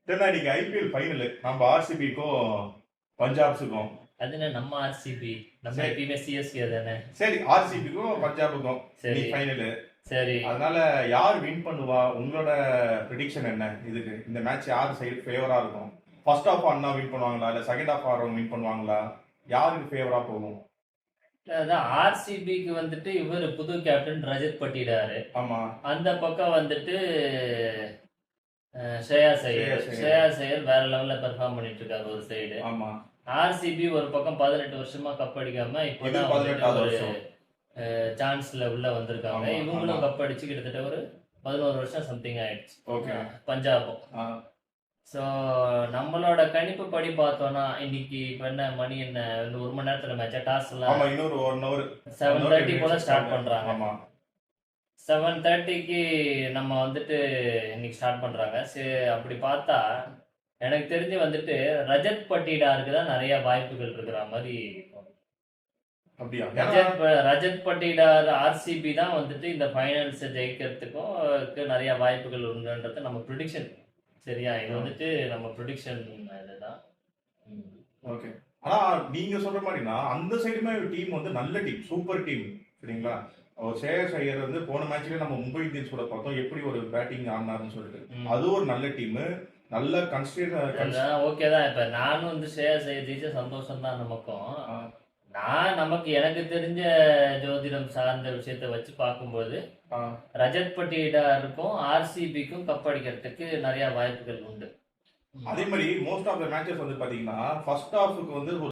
இன்னைக்கு IPL final நம்ம ஆர்சிபிக்கும் பஞ்சாப்ஸுக்கும். அது என்ன நம்ம ஆர்சிபி, நம்ம எப்பயுமே சிஎஸ்கே தானே. சரி, ஆர்சிபிக்கும் பஞ்சாபுக்கும் சரி ஃபைனல். சரி, அதனால யார் வின் பண்ணுவா? உங்களோட ப்ரெடிக்ஷன் என்ன? இதுக்கு இந்த மேட்ச் யார் சைடு ஃபேவரா இருக்கும்? ஃபர்ஸ்ட் ஹாஃப் அண்ணா வின் பண்ணுவாங்களா இல்ல செகண்ட் ஹாஃப் ஆடுறவங்க வின் பண்ணுவாங்களா? யாருக்கு ஃபேவரா போகும்? அதான் ஆர்சிபிக்கு வந்துட்டு இவர் புது கேப்டன் ரஜத் பட்டிடாரு. ஆமா, அந்த பக்கம் வந்துட்டு ஸ்ரேயாஸ் ஐயர் வேற லெவல்ல பெர்ஃபார்ம் பண்ணிட்டு இருக்காரு ஒரு சைடு. ஆமா, ஆர்சிபி ஒரு பக்கம் 18 வருஷமா கப் அடிக்காம இப்போதான் 18வது ஒரு வருஷம். சான்ஸ்ல உள்ள வந்திருக்காங்க. ஆமா, இவங்களும் ஆமா. கப் அடிச்சு கிட்டத்தட்ட ஒரு 11 வருஷம் சம்திங் ஆயிடுச்சு. ஓகே. பஞ்சாபும். ஆ, ஸோ நம்மளோட கணிப்பு படி பார்த்தோம்னா இன்னைக்கு இப்போ என்ன மணி என்ன இன்னும் 1 மணி நேரத்துல மேட்சா டாஸ் எல்லாம் ஆமா, இன்னொரு 1 hour 7:30 போல ஸ்டார்ட் பண்றாங்க. ஆமா, 7:30க்கு நம்ம வந்துட்டு இன்னைக்கு ஸ்டார்ட் பண்றாங்க. சரி, அப்படி பார்த்தா எனக்கு தெரிஞ்சு வந்துட்டு ரஜத் பட்டிடாருக்கு தான் நிறைய வாய்ப்புகள் இருக்கிற மாதிரி தோணுது. அப்படியா? ரஜத் பட்டிடார் ஆர்சிபி தான் வந்துட்டு இந்த ஃபைனல்ஸ் ஜெயிக்கிறதுக்கும் நிறைய வாய்ப்புகள் உண்டுன்றது நம்ம ப்ரிடிக்ஷன். சரியா, இது வந்துட்டு நம்ம ப்ரிடிக்ஷன் இதுதான். ஓகே. ஆனா நீங்க சொல்ற மாதிரினா அந்த சைடுமே டீம் வந்து நல்ல டீம், சூப்பர் டீம். சரிங்களா? ஸ்ரேயாஸ் ஐயர் வந்து போன மேட்ச்ல நம்ம மும்பை இந்தியன்ஸ் கூட பார்த்தோம் எப்படி ஒரு பேட்டிங் ஆடினாருன்னு சொல்லிட்டு. அது ஒரு நல்ல டீம், நல்ல ஓகே தான். இப்ப நானும் வந்து ஸ்ரேயாஸ் ஐயர் ஜெயிச்ச சந்தோஷம் தான் நமக்கும். நமக்கு எனக்கு தெரிஞ்ச ஜோதிடம் சார்ந்த விஷயத்த வச்சு பார்க்கும்போது ரஜத் பட்டிடாருக்கும் ஆர்சிபிக்கும் கப் அடிக்கிறதுக்கு நிறைய வாய்ப்புகள் உண்டு. அதே மாதிரி மோஸ்ட் ஆஃப் த மேட்சஸ் வந்து பாத்தீங்கன்னா ஃபர்ஸ்ட் ஹாஃப்க்கு வந்து